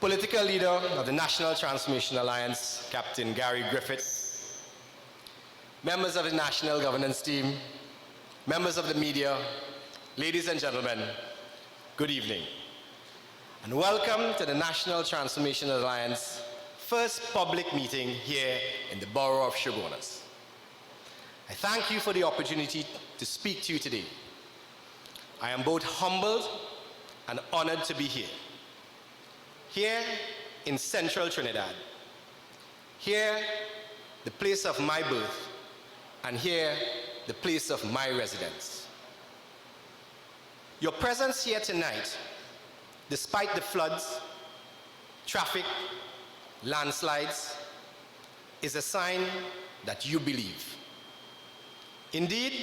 political leader of the National Transformation Alliance, Captain Gary Griffith, members of the National Governance Team, members of the media, ladies and gentlemen, good evening, and welcome to the National Transformation Alliance first public meeting here in the borough of Chaguanas. I thank you for the opportunity to speak to you today. I am both humbled and honored to be here. Here in central Trinidad. Here, the place of my birth, and here, the place of my residence. Your presence here tonight, despite the floods, traffic, landslides, is a sign that you believe. Indeed,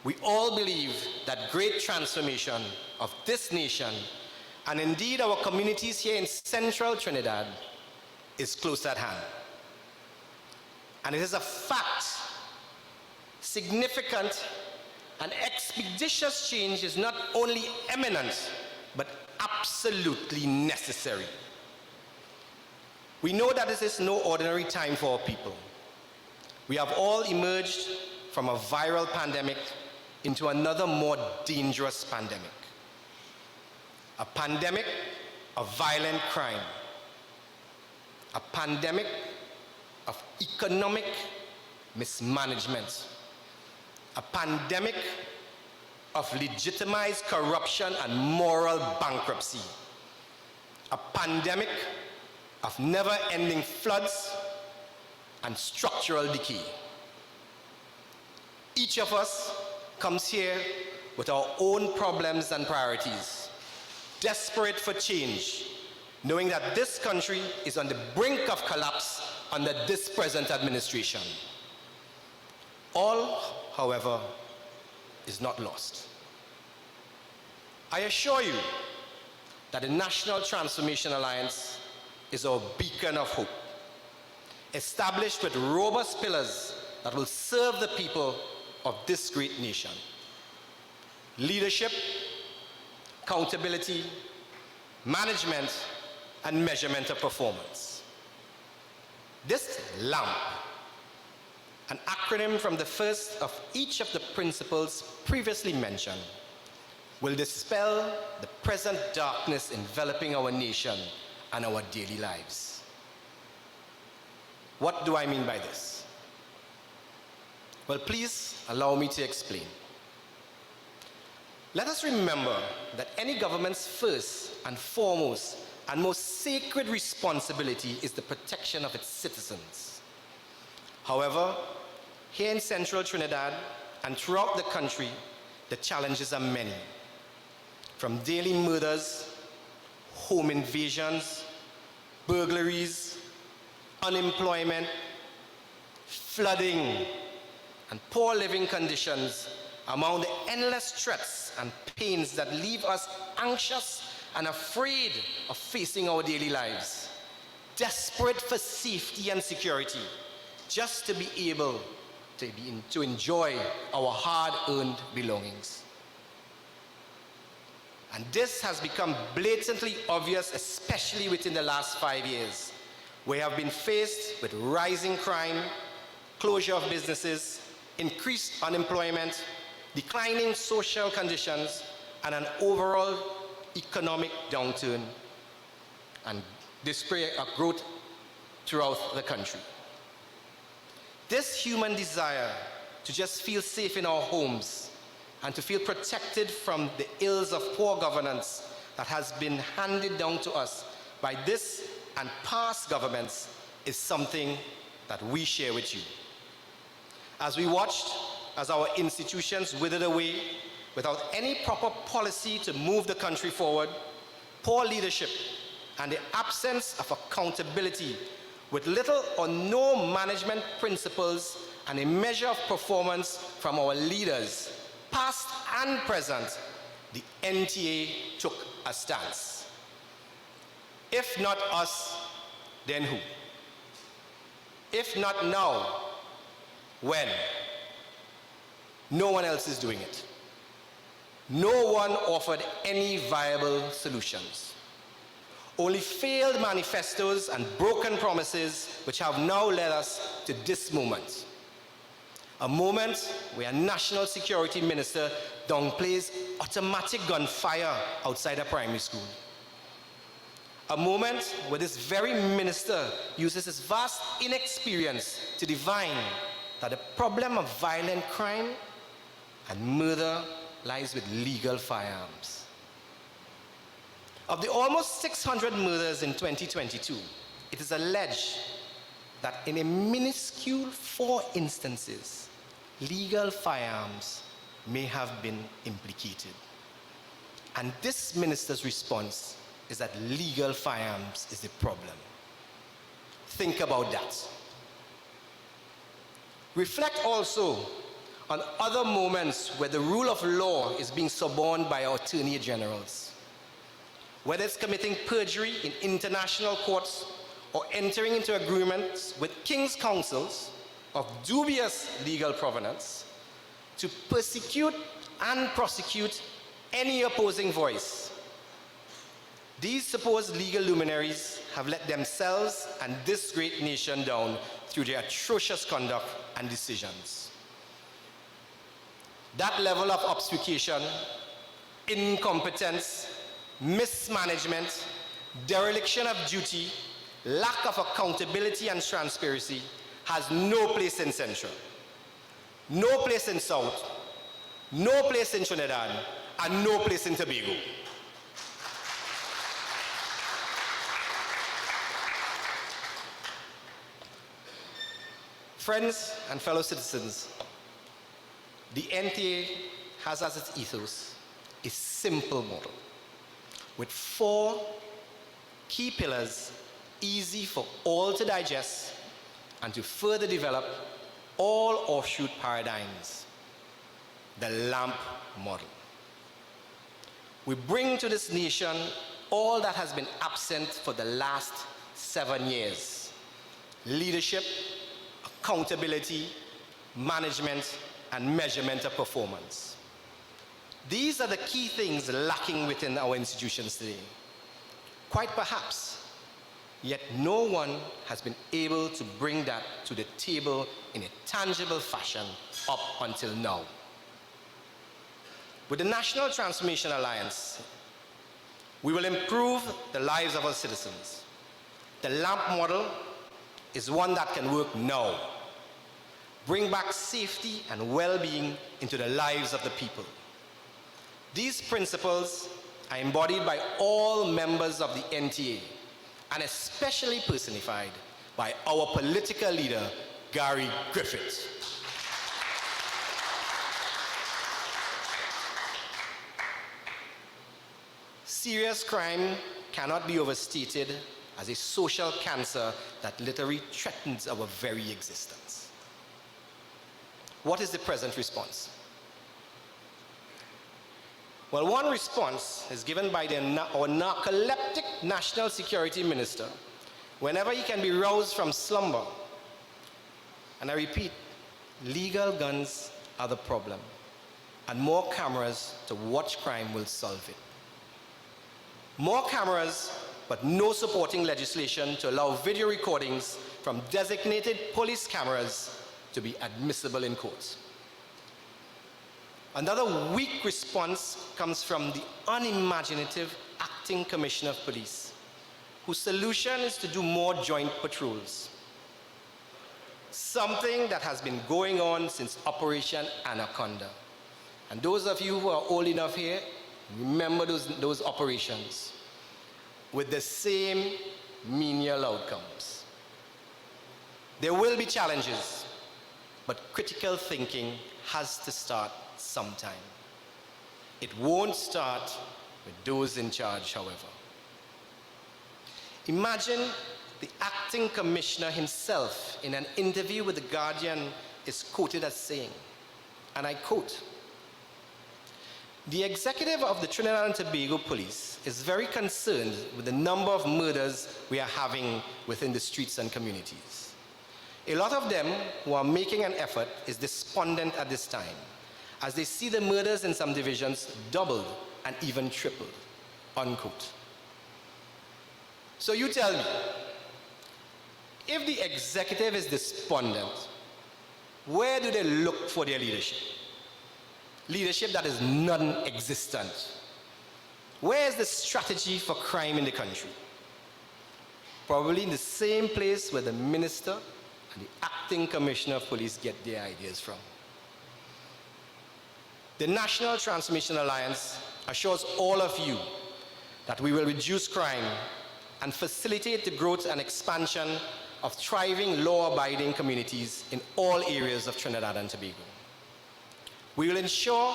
we all believe that great transformation of this nation, and indeed our communities here in central Trinidad, is close at hand. And it is a fact, significant and expeditious change is not only imminent, but absolutely necessary. We know that this is no ordinary time for our people. We have all emerged from a viral pandemic into another more dangerous pandemic. A pandemic of violent crime. A pandemic of economic mismanagement. A pandemic of legitimized corruption and moral bankruptcy. A pandemic of never-ending floods and structural decay. Each of us comes here with our own problems and priorities, desperate for change, knowing that this country is on the brink of collapse under this present administration. All, however, is not lost. I assure you that the National Transformation Alliance is our beacon of hope, established with robust pillars that will serve the people of this great nation. Leadership, accountability, management, and measurement of performance. This LAMP, an acronym from the first of each of the principles previously mentioned, will dispel the present darkness enveloping our nation and our daily lives. What do I mean by this? Well, please allow me to explain. Let us remember that any government's first and foremost and most sacred responsibility is the protection of its citizens. However, here in central Trinidad and throughout the country, the challenges are many. From daily murders, home invasions, burglaries, unemployment, flooding, and poor living conditions among the endless threats and pains that leave us anxious and afraid of facing our daily lives, desperate for safety and security, just to be able to enjoy our hard-earned belongings. And this has become blatantly obvious, especially within the last 5 years. We have been faced with rising crime, closure of businesses, increased unemployment, declining social conditions, and an overall economic downturn and display of growth throughout the country. This human desire to just feel safe in our homes and to feel protected from the ills of poor governance that has been handed down to us by this and past governments is something that we share with you. As we watched as our institutions withered away without any proper policy to move the country forward, poor leadership, and the absence of accountability with little or no management principles and a measure of performance from our leaders, past and present, the NTA took a stance. If not us, then who? If not now, when? No one else is doing it. No one offered any viable solutions. only failed manifestos and broken promises which have now led us to this moment. A moment where a national security minister downplays automatic gunfire outside a primary school. A moment where this very minister uses his vast inexperience to divine that the problem of violent crime and murder lies with legal firearms. Of the almost 600 murders in 2022, it is alleged that in a minuscule 4 instances, legal firearms may have been implicated. And this minister's response is that legal firearms is the problem. Think about that. Reflect also on other moments where the rule of law is being suborned by our attorney generals. Whether it's committing perjury in international courts or entering into agreements with king's councils of dubious legal provenance to persecute and prosecute any opposing voice. These supposed legal luminaries have let themselves and this great nation down through their atrocious conduct and decisions. That level of obfuscation, incompetence, mismanagement, dereliction of duty, lack of accountability and transparency has no place in Central, no place in South, no place in Trinidad, and no place in Tobago. Friends and fellow citizens, the NTA has as its ethos a simple model with 4 key pillars easy for all to digest and to further develop all offshoot paradigms. The LAMP model. We bring to this nation all that has been absent for the last 7 years: leadership, accountability, management, and measurement of performance. These are the key things lacking within our institutions today. Quite perhaps, yet no one has been able to bring that to the table in a tangible fashion up until now. With the National Transformation Alliance, we will improve the lives of our citizens. The LAMP model is one that can work now. Bring back safety and well-being into the lives of the people. These principles are embodied by all members of the NTA, and especially personified by our political leader, Gary Griffith. Serious crime cannot be overstated as a social cancer that literally threatens our very existence. What is the present response? Well, one response is given by our narcoleptic National Security Minister whenever he can be roused from slumber. And I repeat, legal guns are the problem, and more cameras to watch crime will solve it. More cameras, but no supporting legislation to allow video recordings from designated police cameras to be admissible in courts. Another weak response comes from the unimaginative Acting Commissioner of Police, whose solution is to do more joint patrols. Something that has been going on since Operation Anaconda. And those of you who are old enough here, remember those operations with the same menial outcomes. There will be challenges, but critical thinking has to start sometime. It won't start with those in charge, however. Imagine the acting commissioner himself in an interview with The Guardian is quoted as saying, and I quote, "The executive of the Trinidad and Tobago Police is very concerned with the number of murders we are having within the streets and communities. A lot of them who are making an effort is despondent at this time, as they see the murders in some divisions doubled and even tripled," unquote. So you tell me, if the executive is despondent, where do they look for their leadership? Leadership that is non-existent. Where is the strategy for crime in the country? Probably in the same place where the minister and the acting commissioner of police get their ideas from. The National Transformation Alliance assures all of you that we will reduce crime and facilitate the growth and expansion of thriving, law-abiding communities in all areas of Trinidad and Tobago. We will ensure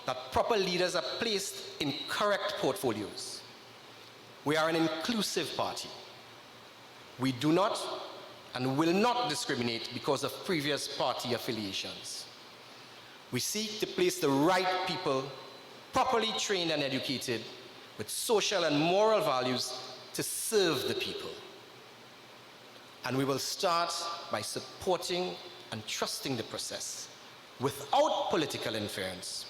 that proper leaders are placed in correct portfolios. We are an inclusive party. We do not and will not discriminate because of previous party affiliations. We seek to place the right people, properly trained and educated, with social and moral values to serve the people. And we will start by supporting and trusting the process without political interference,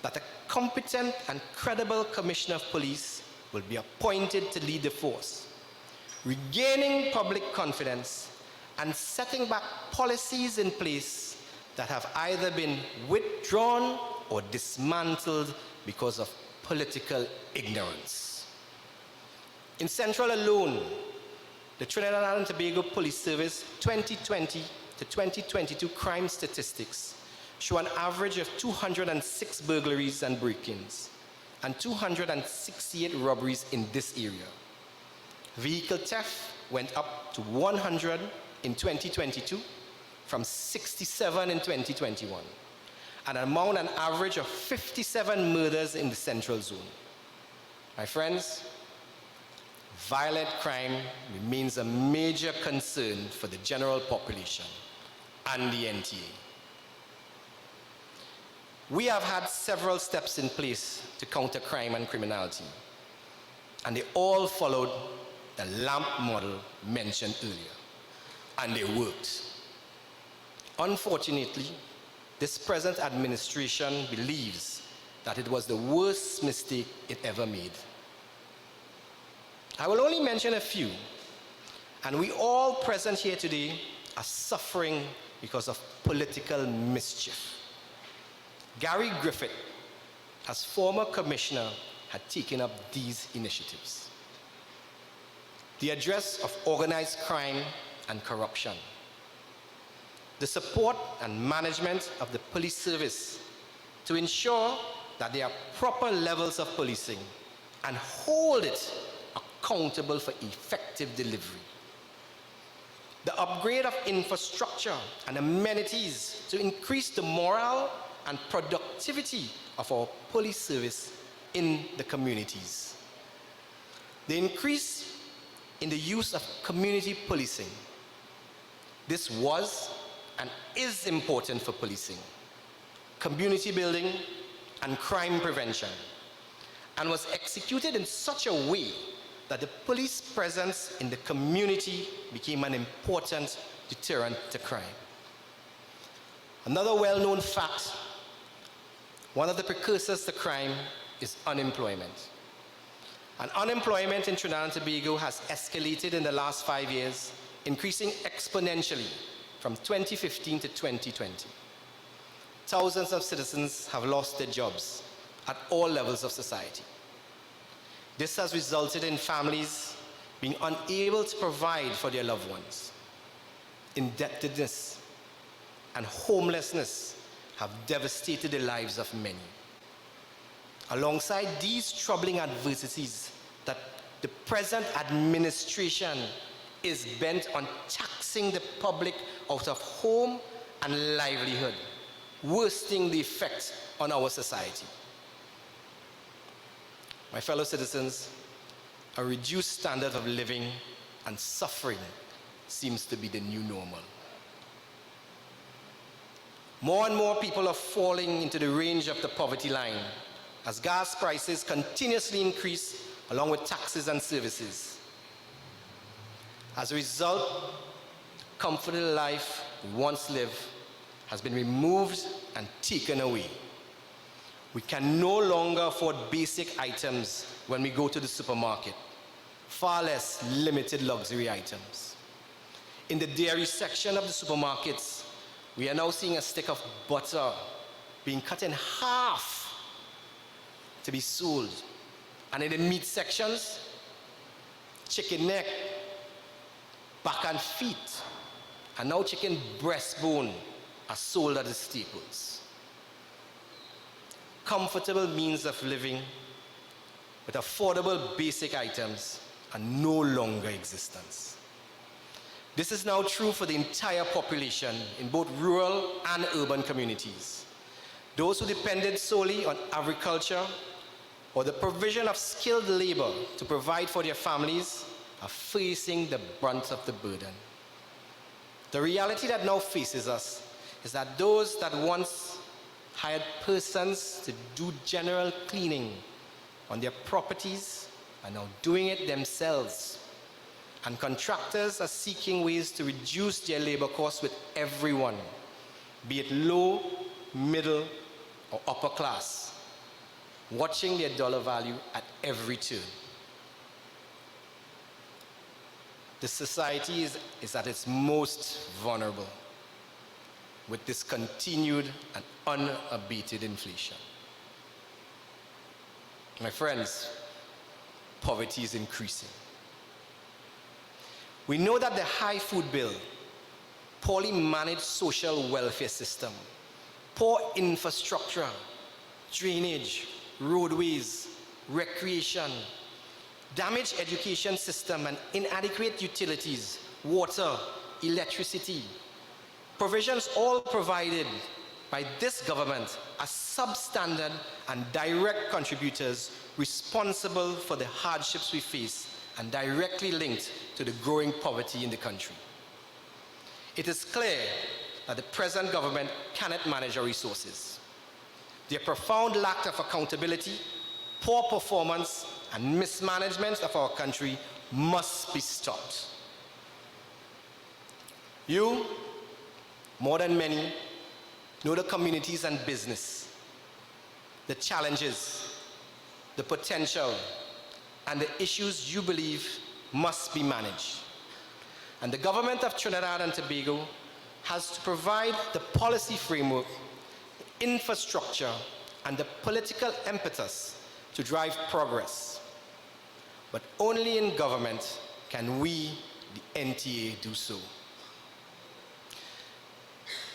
that a competent and credible commissioner of police will be appointed to lead the force, regaining public confidence and setting back policies in place that have either been withdrawn or dismantled because of political ignorance. In Central alone, the Trinidad and Tobago Police Service 2020 to 2022 crime statistics show an average of 206 burglaries and break-ins and 268 robberies in this area. Vehicle theft went up to 100 in 2022 from 67 in 2021, and amount an average of 57 murders in the Central Zone. My friends, violent crime remains a major concern for the general population and the NTA. We have had several steps in place to counter crime and criminality, and they all followed the LAMP model mentioned earlier, and they worked. Unfortunately, this present administration believes that it was the worst mistake it ever made. I will only mention a few, and we all present here today are suffering because of political mischief. Gary Griffith, as former commissioner, had taken up these initiatives. The address of organized crime and corruption, the support and management of the police service to ensure that there are proper levels of policing and hold it accountable for effective delivery. The upgrade of infrastructure and amenities to increase the morale and productivity of our police service in the communities. The increase in the use of community policing. This was and is important for policing, community building, and crime prevention, and was executed in such a way that the police presence in the community became an important deterrent to crime. Another well-known fact, one of the precursors to crime is unemployment. And unemployment in Trinidad and Tobago has escalated in the last 5 years, increasing exponentially from 2015 to 2020. Thousands of citizens have lost their jobs at all levels of society. This has resulted in families being unable to provide for their loved ones. Indebtedness and homelessness have devastated the lives of many. Alongside these troubling adversities, that the present administration is bent on taxing the public out of home and livelihood, worsening the effects on our society. My fellow citizens, a reduced standard of living and suffering seems to be the new normal. More and more people are falling into the range of the poverty line as gas prices continuously increase along with taxes and services. As a result, comfortable life we once lived has been removed and taken away. We can no longer afford basic items when we go to the supermarket. far less limited luxury items. In the dairy section of the supermarkets, we are now seeing a stick of butter being cut in half to be sold. And in the meat sections, chicken neck, back and feet, and now chicken breastbone are sold at the staples. Comfortable means of living with affordable basic items are no longer existence. This is now true for the entire population in both rural and urban communities. Those who depended solely on agriculture or the provision of skilled labor to provide for their families are facing the brunt of the burden. The reality that now faces us is that those that once hired persons to do general cleaning on their properties are now doing it themselves. And contractors are seeking ways to reduce their labor costs with everyone, be it low, middle, or upper class, watching their dollar value at every turn. The society is at its most vulnerable with this continued and unabated inflation. My friends, poverty is increasing. We know that the high food bill, poorly managed social welfare system, poor infrastructure, drainage, roadways, recreation, damaged education system, and inadequate utilities, water, electricity, provisions all provided by this government are substandard and direct contributors responsible for the hardships we face and directly linked to the growing poverty in the country. It is clear that the present government cannot manage our resources. Their profound lack of accountability, poor performance, and mismanagement of our country must be stopped. You, more than many, know the communities and business, the challenges, the potential, and the issues you believe must be managed. And the government of Trinidad and Tobago has to provide the policy framework, the infrastructure, and the political impetus to drive progress. But only in government can we, the NTA, do so.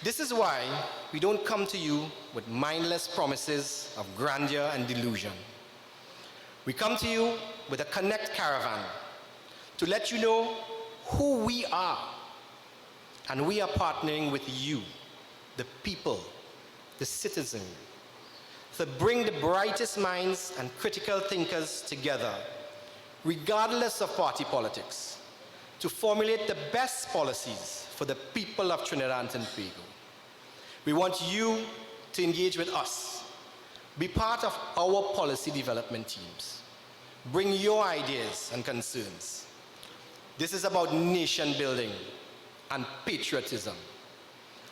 This is why we don't come to you with mindless promises of grandeur and delusion. We come to you with a Connect Caravan to let you know who we are. And we are partnering with you, the people, the citizenry, to bring the brightest minds and critical thinkers together, regardless of party politics, to formulate the best policies for the people of Trinidad and Tobago. We want you to engage with us, be part of our policy development teams, bring your ideas and concerns. This is about nation building and patriotism.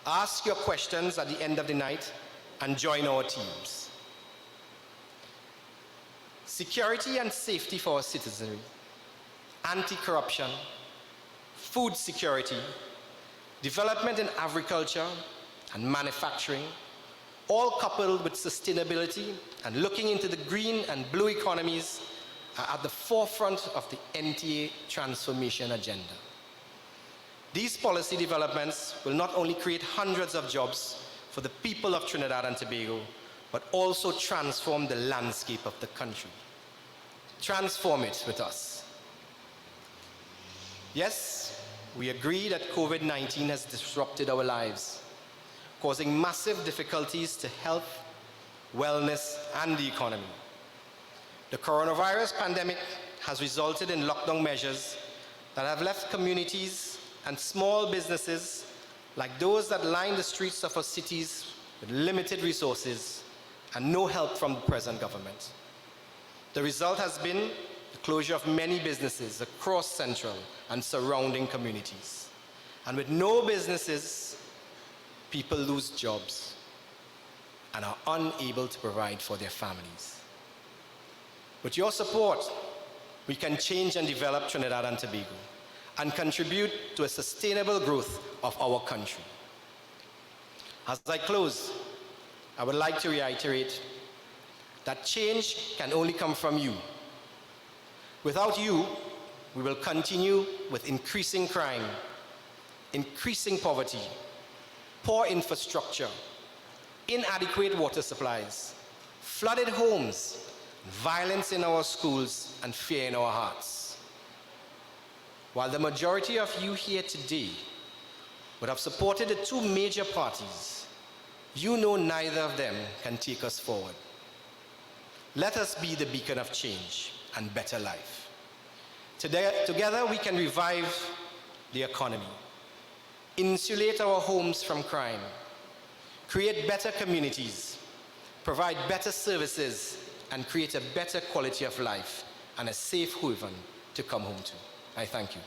Ask your questions at the end of the night and join our teams. Security and safety for our citizenry, anti-corruption, food security, development in agriculture and manufacturing, all coupled with sustainability and looking into the green and blue economies, are at the forefront of the NTA transformation agenda. These policy developments will not only create hundreds of jobs for the people of Trinidad and Tobago, but also transform the landscape of the country. Transform it with us. Yes, we agree that COVID-19 has disrupted our lives, causing massive difficulties to health, wellness, and the economy. The coronavirus pandemic has resulted in lockdown measures that have left communities and small businesses like those that line the streets of our cities with limited resources and no help from the present government. The result has been the closure of many businesses across central and surrounding communities. And with no businesses, people lose jobs and are unable to provide for their families. With your support, we can change and develop Trinidad and Tobago and contribute to a sustainable growth of our country. As I close, I would like to reiterate that change can only come from you. Without you, we will continue with increasing crime, increasing poverty, poor infrastructure, inadequate water supplies, flooded homes, violence in our schools, and fear in our hearts. While the majority of you here today would have supported the two major parties, you know neither of them can take us forward. Let us be the beacon of change and better life. Together we can revive the economy, insulate our homes from crime, create better communities, provide better services, and create a better quality of life and a safe haven to come home to. I thank you.